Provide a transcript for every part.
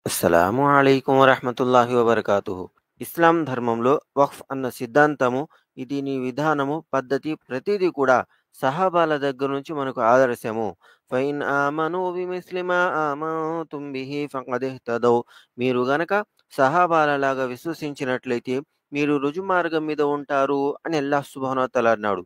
అస్సలాము అలైకుం వరహ్మతుల్లాహి వబర్కాతుహు. ఇస్లాం ధర్మంలో వక్ఫ్ అన్న సిద్ధాంతము, దీని విధానము, పద్ధతి ప్రతీదీ కూడా సహాబాల దగ్గర నుంచి మనకు ఆదర్శము. ఫైన్ ఆమను బిమిస్లి మా ఆమంతుం బిహి ఫఖదిహ్తదౌ. మీరు గనక సహాబాలలాగా విశ్వసించినట్లయితే మీరు రుజుమార్గం మీద ఉంటారు అని అల్లాహ్ సుబ్హానహు వ తఆలా అన్నాడు.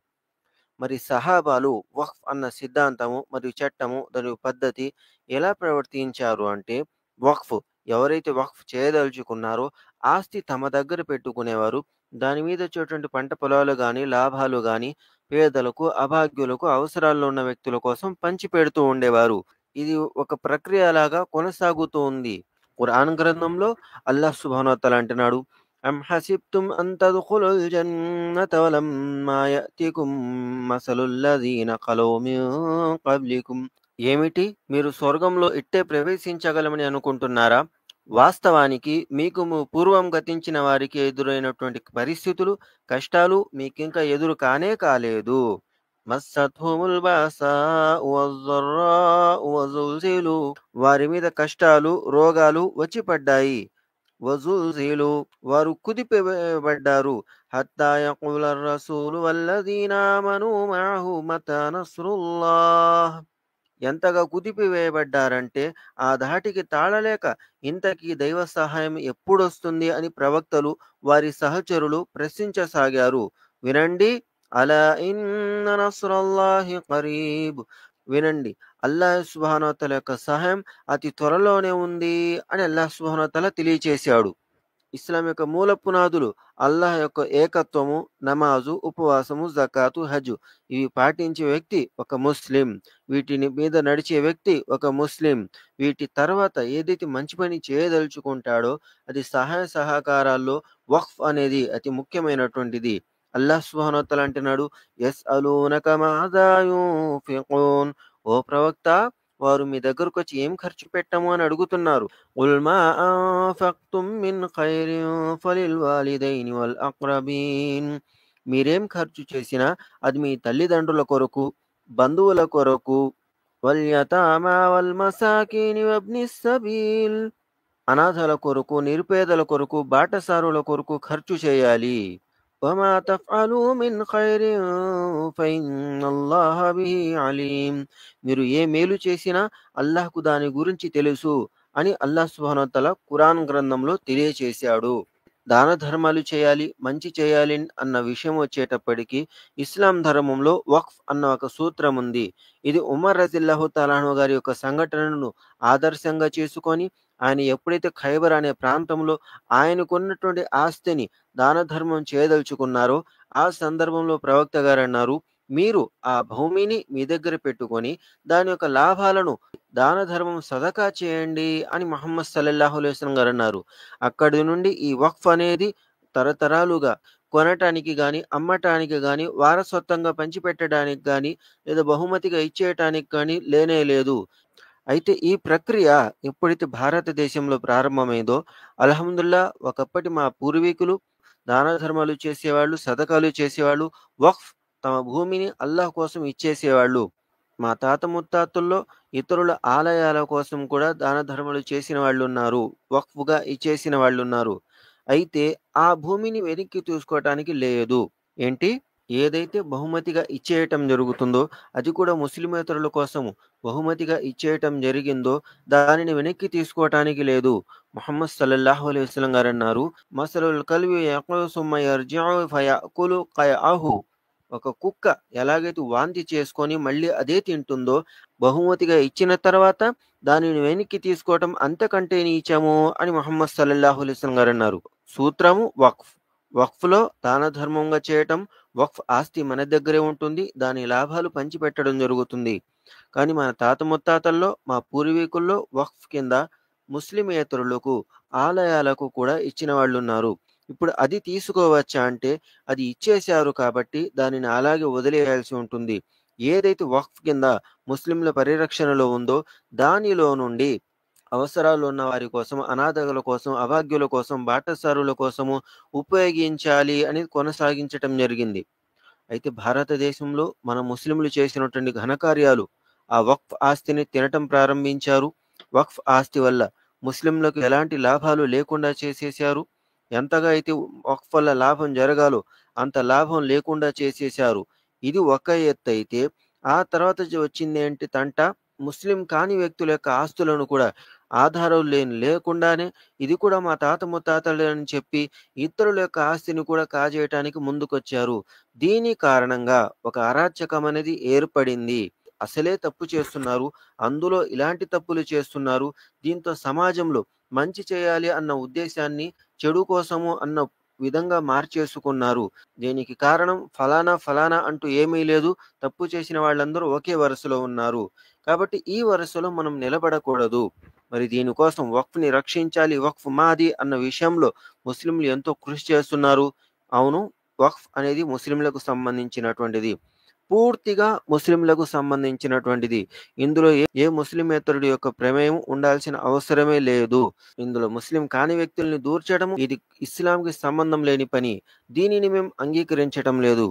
మరి సహాబాలు వక్ఫ్ అన్న సిద్ధాంతము మరియు చట్టము దాని పద్ధతి ఎలా ప్రవర్తించారు అంటే, వక్ఫ్ ఎవరైతే వక్ఫ్ చేయదలుచుకున్నారో ఆస్తి తమ దగ్గర పెట్టుకునేవారు. దాని మీద వచ్చేటువంటి పంట పొలాలు గాని, లాభాలు గాని పేదలకు, అభాగ్యులకు, అవసరాల్లో ఉన్న వ్యక్తుల కోసం పంచిపెడుతూ ఉండేవారు. ఇది ఒక ప్రక్రియలాగా కొనసాగుతూ ఉంది. ఖురాన్ గ్రంథంలో అల్లాహ్ సుబ్హానహు వ తఆలా అంటున్నాడు, అమ్ హసిబ్తుమ్ అన్ తద్ఖులుల్ జన్నత వలమ్మా యأతికుం మసలుల్ లదీన ఖలౌ మిన్ కబ్లికుం. ఏమిటి, మీరు స్వర్గంలో ఇట్టే ప్రవేశించగలమని అనుకుంటున్నారా? వాస్తవానికి మీకు పూర్వం గతించిన వారికి ఎదురైనటువంటి పరిస్థితులు, కష్టాలు మీకింకా ఎదురు కానే కాలేదు. మస్సత్హుముల్ బాసాఉ వజ్జర్రాఉ వజుల్జిలు. వారి మీద కష్టాలు, రోగాలు వచ్చి పడ్డాయి. వజుల్జిలు, వారు కుదిపబడ్డారు. హత్తా యఖూలర్ రసూలు వల్లదీన ఆమనూ మఅహు మతా నస్రుల్లాహ్. ఎంతగా కుదిపివేయబడ్డారంటే ఆ ధాటికి తాళలేక ఇంతకీ దైవ సహాయం ఎప్పుడొస్తుంది అని ప్రవక్తలు, వారి సహచరులు ప్రశ్నించసాగారు. వినండి, అలా ఇన్న నస్రల్లాహి కరీబ్. వినండి, అల్లాహ్ సుబ్హానహు వ తఆలా యొక్క సహాయం అతి త్వరలోనే ఉంది అని అల్లాహ్ సుబ్హానహు వ తఆలా తెలియచేశాడు. ఇస్లాం యొక్క మూల పునాదులు అల్లాహ్ యొక్క ఏకత్వము, నమాజు, ఉపవాసము, జకాతు, హజ్. ఇవి పాటించే వ్యక్తి ఒక ముస్లిం. వీటిని మీద నడిచే వ్యక్తి ఒక ముస్లిం. వీటి తర్వాత ఏదైతే మంచి పని చేయదలుచుకుంటాడో అది సహాయ సహకారాల్లో వక్ఫ్ అనేది అతి ముఖ్యమైనటువంటిది. అల్లాహ్ సుబ్హానహు వ తఆలా అంటున్నాడు, యస్అలూనక మాజా యున్ఫికూన్. ఓ ప్రవక్త, వారు మీ దగ్గరకొచ్చి ఏం ఖర్చు పెట్టము అని అడుగుతున్నారు. ఖుల్ మా అన్ఫక్తుం మిన్ ఖైరిన్ ఫలిల్ వాలిదైని వల్ అక్రబీన్. మీరేం ఖర్చు చేసినా అది మీ తల్లిదండ్రుల కొరకు, బంధువుల కొరకు, వల్ యతామా వల్ మసాకీని వబ్నిస్ సబీల్. అనాథల కొరకు, నిరుపేదల కొరకు, బాటసారుల కొరకు ఖర్చు చేయాలి. వమా తఫ్అలూ మిన్ ఖైరిన్ ఫఇన్నల్లాహ బిహి అలీం. మీరు ఏ మేలు చేసినా అల్లాహ్‌కు దాని గురించి తెలుసు అని అల్లాహ్ సుబ్హానహు వ తఆలా ఖురాన్ గ్రంథంలో తెలియచేశాడు. దాన ధర్మాలు చేయాలి, మంచి చేయాలి అన్న విషయం వచ్చేటప్పటికి ఇస్లాం ధర్మంలో వక్ఫ్ అన్న ఒక సూత్రం ఉంది. ఇది ఉమర్ రజియల్లాహు తాలా అన్హు గారి యొక్క సంఘటనను ఆదర్శంగా చేసుకొని, ఆయన ఎప్పుడైతే ఖైబర్ అనే ప్రాంతంలో ఆయనకున్నటువంటి ఆస్తిని దాన ధర్మం చేయదలుచుకున్నారో ఆ సందర్భంలో ప్రవక్త గారు అన్నారు, మీరు ఆ భూమిని మీ దగ్గర పెట్టుకొని దాని యొక్క లాభాలను దాన ధర్మం సదకా చేయండి అని ముహమ్మద్ సల్లల్లాహు అలైహి వసల్లం గారు అన్నారు. అక్కడి నుండి ఈ వక్ఫ్ అనేది తరతరాలుగా కొనటానికి గాని, అమ్మటానికి గాని, వారసత్వంగా పంచిపెట్టడానికి గాని, లేదా బహుమతిగా ఇచ్చేయటానికి గాని లేనే లేదు. అయితే ఈ ప్రక్రియ ఎప్పుడైతే భారతదేశంలో ప్రారంభమైందో, అల్హమ్దుల్లా, ఒకప్పటి మా పూర్వీకులు దాన ధర్మాలు చేసేవాళ్ళు, సదకాలు చేసేవాళ్ళు, వక్ఫ్ తమ భూమిని అల్లాహ్ కోసం ఇచ్చేసేవాళ్ళు. మా తాత ముత్తాతల్లో ఇతరుల ఆలయాల కోసం కూడా దాన ధర్మాలు చేసిన వాళ్ళున్నారు. వక్ఫ్‌గా ఇచ్చేసిన వాళ్ళున్నారు. అయితే ఆ భూమిని వెనక్కి తీసుకోవటానికి లేదు. ఏంటి? ఏదైతే బహుమతిగా ఇచ్చేయటం జరుగుతుందో, అది కూడా ముస్లిమేతరుల కోసము బహుమతిగా ఇచ్చేయటం జరిగిందో, దానిని వెనక్కి తీసుకోవటానికి లేదు. ముహమ్మద్ సల్లల్లాహు అలైహి వసల్లం గారన్నారు, మసలుల్ కల్బి యఅకులు సుమ్మ యర్జిఉ ఫయఅకులు ఖయఅహు. ఒక కుక్క ఎలాగైతే వాంతి చేసుకొని మళ్ళీ అదే తింటుందో, బహుమతిగా ఇచ్చిన తర్వాత దానిని వెనక్కి తీసుకోవటం అంతకంటే నీచము అని ముహమ్మద్ సల్లల్లాహు అలైహి వసల్లం గారన్నారు. సూత్రము వక్ఫ్. వక్ఫ్‌లో దాన ధర్మంగా చేయటం, వక్ఫ్ ఆస్తి మన దగ్గరే ఉంటుంది. దాని లాభాలు పంచిపెట్టడం జరుగుతుంది. కానీ మన తాత ముత్తాతల్లో, మా పూర్వీకుల్లో వక్ఫ్ కింద ముస్లిమేతరులకు, ఆలయాలకు కూడా ఇచ్చిన వాళ్ళున్నారు. ఇప్పుడు అది తీసుకోవచ్చా అంటే, అది ఇచ్చేశారు కాబట్టి దానిని అలాగే వదిలేయాల్సి ఉంటుంది. ఏదైతే వక్ఫ్ కింద ముస్లింల పరిరక్షణలో ఉందో దానిలో నుండి అవసరాలు ఉన్న వారి కోసం, అనాథల కోసం, అభాగ్యుల కోసం, బాటసారుల కోసము ఉపయోగించాలి అనేది కొనసాగించటం జరిగింది. అయితే భారతదేశంలో మన ముస్లింలు చేసినటువంటి ఘనకార్యాలు ఆ వక్ఫ్ ఆస్తిని తినటం ప్రారంభించారు. వక్ఫ్ ఆస్తి వల్ల ముస్లింలకు ఎలాంటి లాభాలు లేకుండా చేసేశారు. ఎంతగా అయితే వక్ఫ్ వల్ల లాభం జరగాలో అంత లాభం లేకుండా చేసేశారు. ఇది ఒక ఎత్తయితే, ఆ తర్వాత వచ్చిందేంటి తంట, ముస్లిం కాని వ్యక్తుల యొక్క ఆస్తులను కూడా ఆధారం లేకుండానే ఇది కూడా మా తాత ముత్తాతలే అని చెప్పి ఇతరుల యొక్క ఆస్తిని కూడా కాజేయటానికి ముందుకొచ్చారు. దీని కారణంగా ఒక అరాచకం అనేది ఏర్పడింది. అసలే తప్పు చేస్తున్నారు. అందులో ఇలాంటి తప్పులు చేస్తున్నారు. దీంతో సమాజంలో మంచి చేయాలి అన్న ఉద్దేశాన్ని చెడు కోసము అన్న విధంగా మార్చేసుకున్నారు. దీనికి కారణం ఫలానా, ఫలానా అంటూ ఏమీ లేదు. తప్పు చేసిన వాళ్ళందరూ ఒకే వరుసలో ఉన్నారు. కాబట్టి ఈ వరుసలో మనం నిలబడకూడదు. మరి దీనికోసం వక్ఫ్‌ని రక్షించాలి. వక్ఫ్ మాది అన్న విషయంలో ముస్లింలు ఎంతో కృషి చేస్తున్నారు. అవును, వక్ఫ్ అనేది ముస్లింలకు సంబంధించినటువంటిది. పూర్తిగా ముస్లింలకు సంబంధించినటువంటిది. ఇందులో ఏ ముస్లిమేతరుడి యొక్క ప్రమేయం ఉండాల్సిన అవసరమే లేదు. ఇందులో ముస్లిం కాని వ్యక్తుల్ని దూర్చడము ఇది ఇస్లాంకి సంబంధం లేని పని. దీనిని మేము అంగీకరించటం లేదు.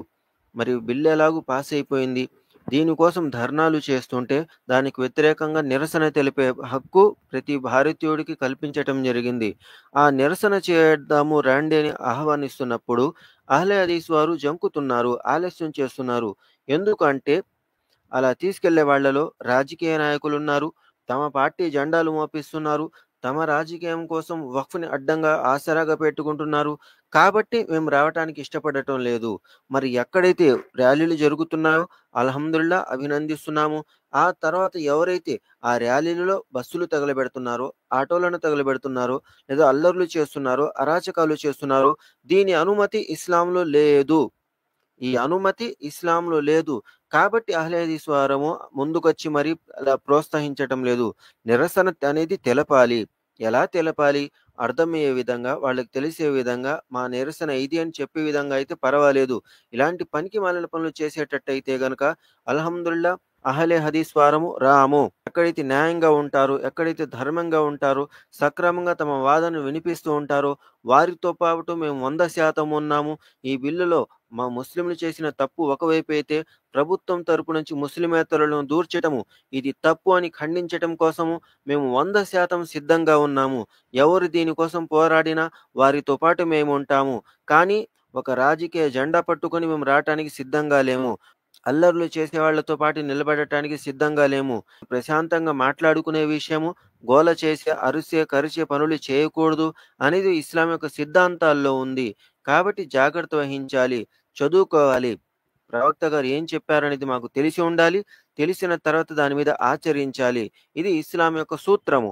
మరి బిల్లు ఎలాగూ పాస్ అయిపోయింది. దీనికోసం ధర్నాలు చేస్తుంటే దానికి వ్యతిరేకంగా నిరసన తెలిపే హక్కు ప్రతి భారతీయుడికి కల్పించటం జరిగింది. ఆ నిరసన చేద్దాము రండి అని ఆహ్వానిస్తున్నప్పుడు అహ్లే హదీస్ వారు జంకుతున్నారు, ఆలస్యం చేస్తున్నారు. ఎందుకంటే అలా తీసుకెళ్లే వాళ్ళలో రాజకీయ నాయకులున్నారు. తమ పార్టీ జెండాలు మోపిస్తున్నారు. తమ రాజకీయం కోసం వక్ఫ్‌ని అడ్డంగా ఆసరాగా పెట్టుకుంటున్నారు. కాబట్టి మేము రావటానికి ఇష్టపడటం లేదు. మరి ఎక్కడైతే ర్యాలీలు జరుగుతున్నాయో అల్హమ్దులిల్లా అభినందిస్తున్నాము. ఆ తర్వాత ఎవరైతే ఆ ర్యాలీలలో బస్సులు తగలబెడుతున్నారో, ఆటోలను తగలబెడుతున్నారో, లేదా అల్లర్లు చేస్తున్నారో, అరాచకాలు చేస్తున్నారో దీని అనుమతి ఇస్లాంలో లేదు. ఈ అనుమతి ఇస్లాంలో లేదు. కాబట్టి అహ్లే హదీస్ వారము ముందుకొచ్చి మరి అలా ప్రోత్సహించటం లేదు. నిరసన అనేది తెలపాలి. ఎలా తెలపాలి? అర్థమయ్యే విధంగా, వాళ్ళకి తెలిసే విధంగా మా నిరసన ఇది అని చెప్పే విధంగా అయితే పర్వాలేదు. ఇలాంటి పనికిమాలిన పనులు చేసేటట్టయితే గనక అల్హమ్దులిల్లా అహ్లే హదీస్ వారము రాము. ఎక్కడైతే న్యాయంగా ఉంటారో, ఎక్కడైతే ధర్మంగా ఉంటారో, సక్రమంగా తమ వాదనను వినిపిస్తూ ఉంటారో వారితో పాటు మేము 100% ఉన్నాము. ఈ బిల్లులో మా ముస్లింలు చేసిన తప్పు ఒకవైపైతే ప్రభుత్వం తరపు నుంచి ముస్లిమేతరులను దూర్చటము ఇది తప్పు అని ఖండించటం కోసము మేము 100% సిద్ధంగా ఉన్నాము. ఎవరు దీనికోసం పోరాడినా వారితో పాటు మేము ఉంటాము. కానీ ఒక రాజకీయ జెండా పట్టుకొని మేము రావటానికి సిద్ధంగా లేము. అల్లర్లు చేసేవాళ్లతో పాటు నిలబడటానికి సిద్ధంగా లేము. ప్రశాంతంగా మాట్లాడుకునే విషయము, గోల చేసే, అరిసే, కరిచే పనులు చేయకూడదు అనేది ఇస్లాం యొక్క సిద్ధాంతాల్లో ఉంది. కాబట్టి జాగ్రత్త వహించాలి. చదువుకోవాలి. ప్రవక్త గారు ఏం చెప్పారనేది మాకు తెలిసి ఉండాలి. తెలిసిన తర్వాత దాని మీద ఆచరించాలి. ఇది ఇస్లాం యొక్క సూత్రము.